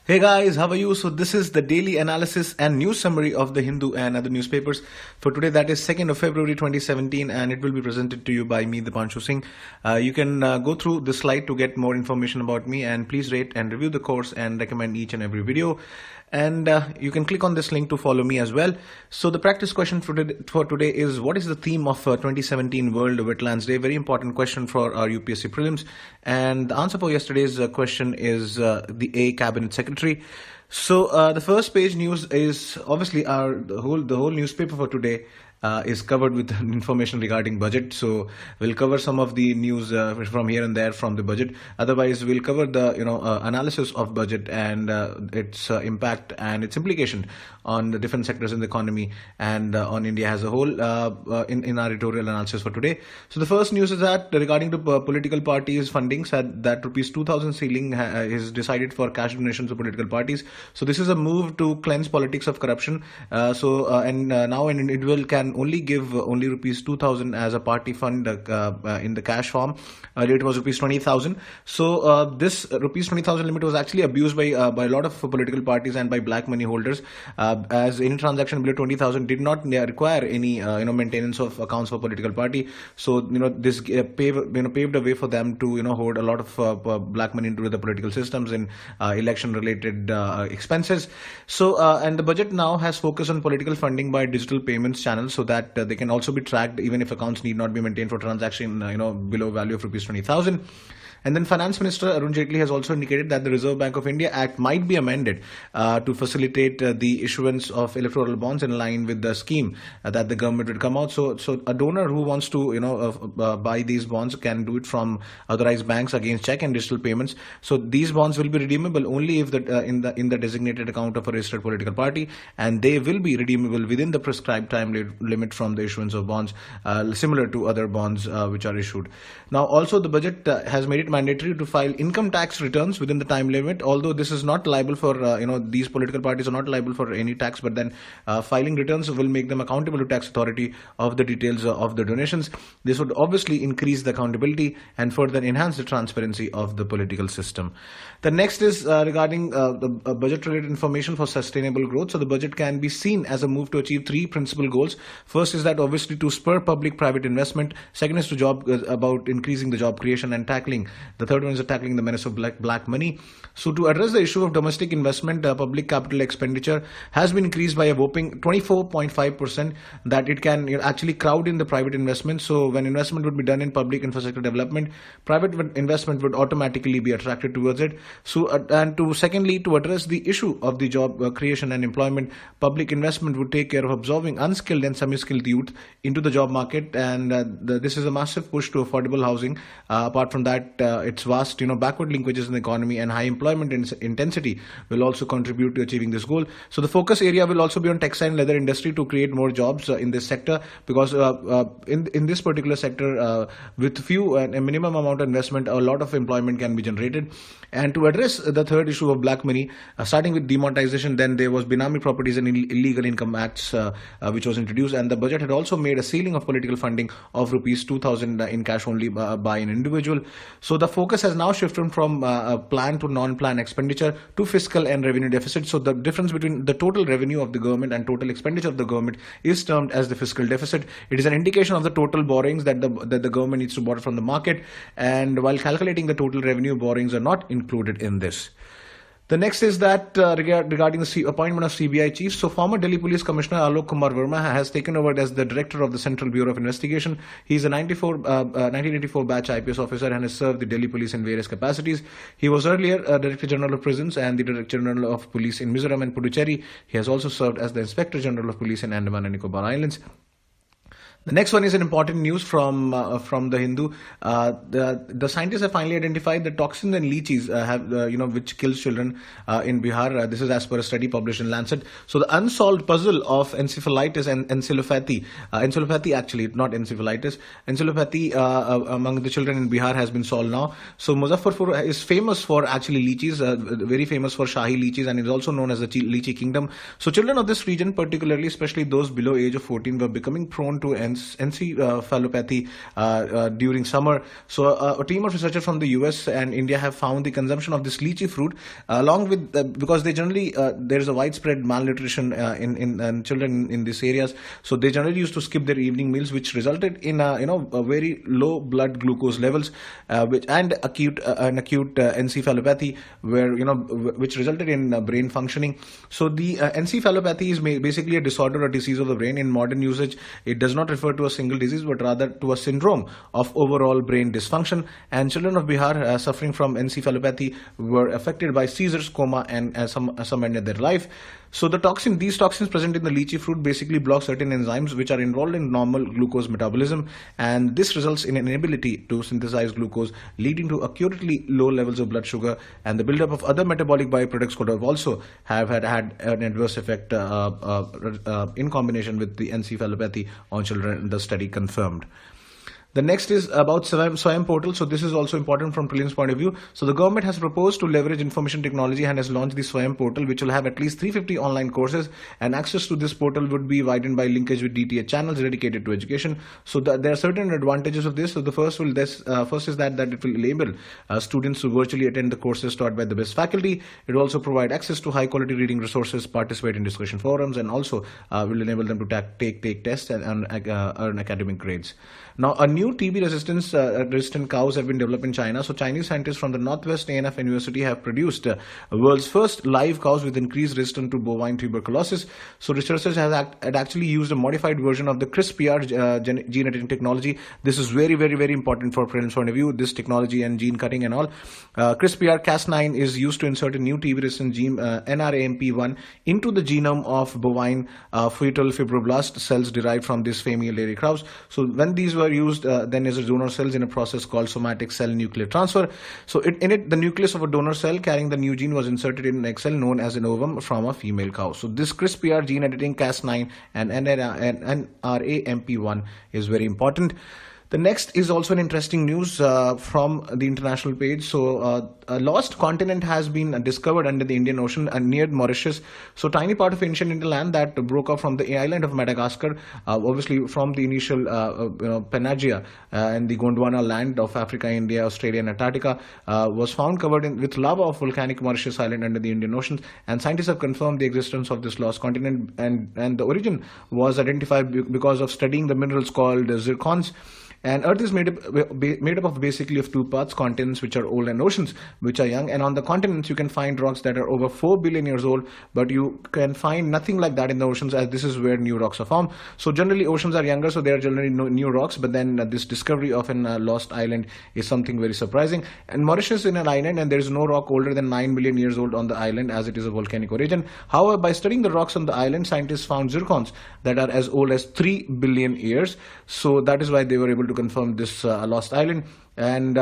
Hey guys, how are you? So this is the daily analysis and news summary of the Hindu and other newspapers for today. That is 2nd of February 2017, and it will be presented to you by me, Dipanshu Singh. You can go through this slide to get more information about me, and please rate and review the course and recommend each and every video. And you can click on this link to follow me as well. So the practice question for today is, what is the theme of 2017 World Wetlands Day? Very important question for our UPSC prelims. And the answer for yesterday's question is the A, Cabinet Secretary. So the first page news is obviously the whole newspaper for today is covered with information regarding budget. So we'll cover some of the news from here and there from the budget. Otherwise, we'll cover the analysis of budget and its impact and its implication on the different sectors in the economy and on India as a whole in our editorial analysis for today. So the first news is that regarding to political parties funding, said that rupees 2,000 ceiling is decided for cash donations to political parties. So this is a move to cleanse politics of corruption. Now an individual can only give only rupees 2,000 as a party fund in the cash form. Earlier it was rupees 20,000. So this rupees 20,000 limit was actually abused by a lot of political parties and by black money holders, as any transaction below 20,000 did not require any maintenance of accounts for political party. So this paved a way for them to hoard a lot of black money into the political systems in election related expenses. So and the budget now has focused on political funding by digital payments channels, so that they can also be tracked even if accounts need not be maintained for transaction below value of rupees 20,000. And then Finance Minister Arun Jaitley has also indicated that the Reserve Bank of India Act might be amended to facilitate the issuance of electoral bonds in line with the scheme that the government will come out. So a donor who wants to buy these bonds can do it from authorized banks against check and digital payments. So these bonds will be redeemable only if in the designated account of a registered political party, and they will be redeemable within the prescribed time limit from the issuance of bonds, similar to other bonds which are issued. Now, also the budget has made it mandatory to file income tax returns within the time limit, although this is not liable for these political parties are not liable for any tax, but then filing returns will make them accountable to tax authority of the details of the donations. This would obviously increase the accountability and further enhance the transparency of the political system. The next is regarding the budget related information for sustainable growth. So the budget can be seen as a move to achieve three principal goals. First is that obviously to spur public private investment. Second is to about increasing the job creation and tackling. The third one is tackling the menace of black money. So to address the issue of domestic investment, public capital expenditure has been increased by a whopping 24.5%, that it can actually crowd in the private investment. So when investment would be done in public infrastructure development, private investment would automatically be attracted towards it. So secondly, to address the issue of the job creation and employment, public investment would take care of absorbing unskilled and semi-skilled youth into the job market, and this is a massive push to affordable housing. Apart from that, its vast backward linkages in the economy and high employment intensity will also contribute to achieving this goal. So the focus area will also be on textile and leather industry to create more jobs in this sector, because in this particular sector, with few and a minimum amount of investment, a lot of employment can be generated. And to address the third issue of black money, starting with demonetization, then there was Benami Properties and Illegal Income Acts which was introduced, and the budget had also made a ceiling of political funding of rupees 2,000 in cash only by an individual. So the focus has now shifted from plan to non-plan expenditure to fiscal and revenue deficit. So the difference between the total revenue of the government and total expenditure of the government is termed as the fiscal deficit. It is an indication of the total borrowings that the government needs to borrow from the market, and while calculating the total revenue, borrowings are not included in this. The next is that regarding the appointment of CBI chief. So former Delhi Police Commissioner Alok Kumar Verma has taken over as the director of the Central Bureau of Investigation. He is a 1984 batch IPS officer and has served the Delhi Police in various capacities. He was earlier Director General of Prisons and the Director General of Police in Mizoram and Puducherry. He has also served as the Inspector General of Police in Andaman and Nicobar Islands. The next one is an important news from the Hindu. The scientists have finally identified the toxins in lychees which kills children in Bihar. This is as per a study published in Lancet. So the unsolved puzzle of encephalitis and encephalopathy actually, not encephalitis, encephalopathy among the children in Bihar has been solved now. So Muzaffarpur is famous for actually lychees, very famous for Shahi lychees, and is also known as the lychee kingdom. So children of this region, particularly especially those below age of 14, were becoming prone to encephalopathy during summer. So a team of researchers from the US and India have found the consumption of this lychee fruit along with because they generally there is a widespread malnutrition in children in these areas. So they generally used to skip their evening meals, which resulted in a very low blood glucose levels, which and acute encephalopathy, where which resulted in brain functioning. So the encephalopathy is basically a disorder or disease of the brain. In modern usage, it does not refer to a single disease, but rather to a syndrome of overall brain dysfunction. And children of Bihar suffering from encephalopathy were affected by seizures, coma, and some ended their life. So these toxins present in the lychee fruit basically block certain enzymes which are involved in normal glucose metabolism, and this results in an inability to synthesize glucose, leading to acutely low levels of blood sugar, and the buildup of other metabolic byproducts could have also had an adverse effect in combination with the encephalopathy on children, the study confirmed. The next is about Swayam portal. So this is also important from prelims point of view. So the government has proposed to leverage information technology and has launched the Swayam portal, which will have at least 350 online courses, and access to this portal would be widened by linkage with DTH channels dedicated to education. So there are certain advantages of this. So the first is that it will enable students to virtually attend the courses taught by the best faculty. It will also provide access to high quality reading resources, participate in discussion forums, and also will enable them to take tests and earn academic grades. Now, a new TB resistant cows have been developed in China. So Chinese scientists from the Northwest ANF University have produced world's first live cows with increased resistance to bovine tuberculosis. So researchers had actually used a modified version of the CRISPR gene editing technology. This is very, very, very important for prelims point of view, this technology and gene cutting and all. CRISPR-Cas9 is used to insert a new TB resistant gene, NRAMP1, into the genome of bovine fetal fibroblast cells derived from these female dairy cows. So when these were used then as a donor cells in a process called somatic cell nuclear transfer. So in it, the nucleus of a donor cell carrying the new gene was inserted in an egg cell known as an ovum from a female cow. So this CRISPR gene editing Cas9 and NRAMP1 is very important. The next is also an interesting news from the international page. So a lost continent has been discovered under the Indian Ocean near Mauritius. So tiny part of ancient Indian land that broke off from the island of Madagascar, obviously from the initial Pangea and the Gondwana land of Africa, India, Australia and Antarctica, was found covered with lava of volcanic Mauritius island under the Indian Ocean. And scientists have confirmed the existence of this lost continent, and the origin was identified because of studying the minerals called zircons. And Earth is made up of basically of two parts: continents, which are old, and oceans, which are young. And on the continents, you can find rocks that are over 4 billion years old, but you can find nothing like that in the oceans, as this is where new rocks are formed. So generally, oceans are younger, so there are generally no new rocks. But then this discovery of an lost island is something very surprising. And Mauritius is an island, and there is no rock older than 9 million years old on the island, as it is a volcanic origin. However, by studying the rocks on the island, scientists found zircons that are as old as 3 billion years. So that is why they were able to confirm this lost island and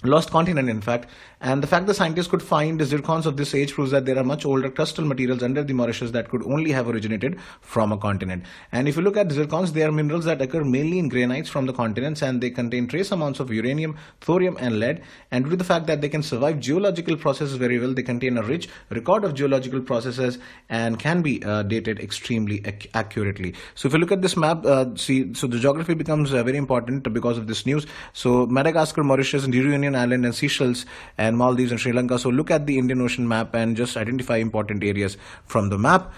lost continent, in fact. And the fact that scientists could find the zircons of this age proves that there are much older crustal materials under the Mauritius that could only have originated from a continent. And if you look at the zircons, they are minerals that occur mainly in granites from the continents, and they contain trace amounts of uranium, thorium and lead. And due to the fact that they can survive geological processes very well, they contain a rich record of geological processes and can be dated extremely accurately. So if you look at this map, so the geography becomes very important because of this news. So Madagascar, Mauritius, and Reunion Island and Seychelles and Maldives and Sri Lanka. So look at the Indian Ocean map and just identify important areas from the map.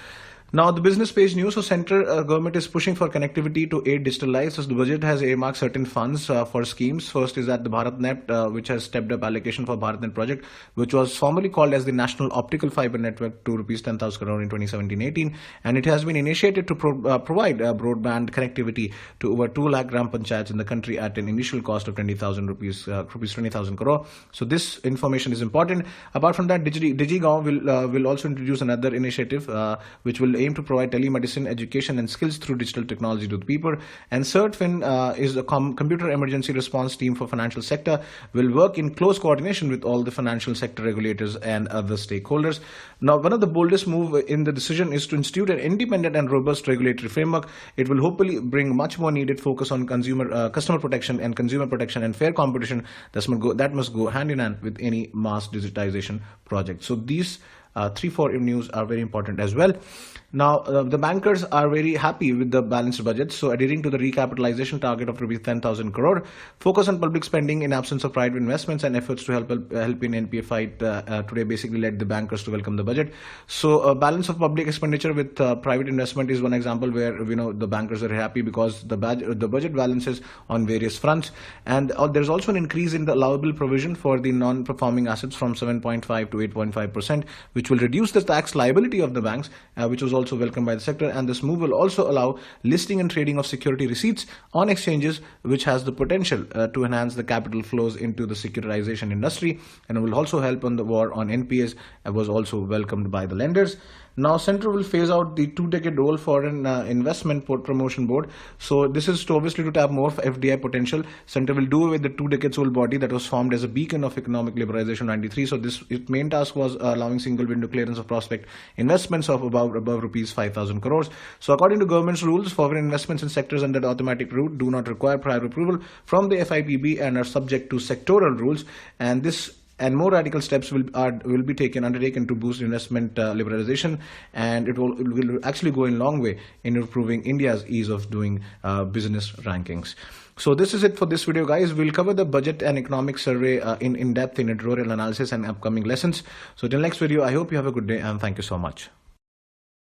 Now, the business page news. So, central government is pushing for connectivity to aid digital life. So, the budget has earmarked certain funds for schemes. First is that the BharatNet, which has stepped up allocation for BharatNet project, which was formerly called as the National Optical Fiber Network, to rupees 10,000 crore in 2017-18. And it has been initiated to provide broadband connectivity to over 2 lakh gram panchayats in the country at an initial cost of 20,000 rupees 20,000 crore. So, this information is important. Apart from that, DigiGaon will also introduce another initiative which will aim to provide telemedicine, education and skills through digital technology to the people. And CERTFIN is a computer emergency response team for financial sector, will work in close coordination with all the financial sector regulators and other stakeholders. Now, one of the boldest move in the decision is to institute an independent and robust regulatory framework. It will hopefully bring much more needed focus on customer protection and consumer protection and fair competition that must go hand in hand with any mass digitization project. So these 3-4 news are very important as well. Now, the bankers are very happy with the balanced budget. So, adhering to the recapitalization target of rupees 10,000 crore, focus on public spending in absence of private investments, and efforts to help in NPA fight today basically led the bankers to welcome the budget. So, a balance of public expenditure with private investment is one example where the bankers are happy because the budget balances on various fronts, and there's also an increase in the allowable provision for the non-performing assets from 7.5 to 8.5%, which will reduce the tax liability of the banks, which was also welcomed by the sector. And this move will also allow listing and trading of security receipts on exchanges, which has the potential to enhance the capital flows into the securitization industry, and it will also help on the war on NPAs. Was also welcomed by the lenders. Now, Centre will phase out the 2-decade-old foreign investment promotion board. So this is obviously to tap more FDI potential. Centre will do away with the 2 decades-old body that was formed as a beacon of economic liberalization in 93. So its main task was allowing single window clearance of prospect investments of above rupees 5,000 crores. So according to government's rules, foreign investments in sectors under the automatic route do not require prior approval from the FIPB and are subject to sectoral rules. And this and more radical steps will be undertaken to boost investment liberalization, and it will actually go a long way in improving India's ease of doing business rankings. So this is it for this video, guys. We'll cover the budget and economic survey in depth in editorial analysis and upcoming lessons. So till next video, I hope you have a good day, and thank you so much.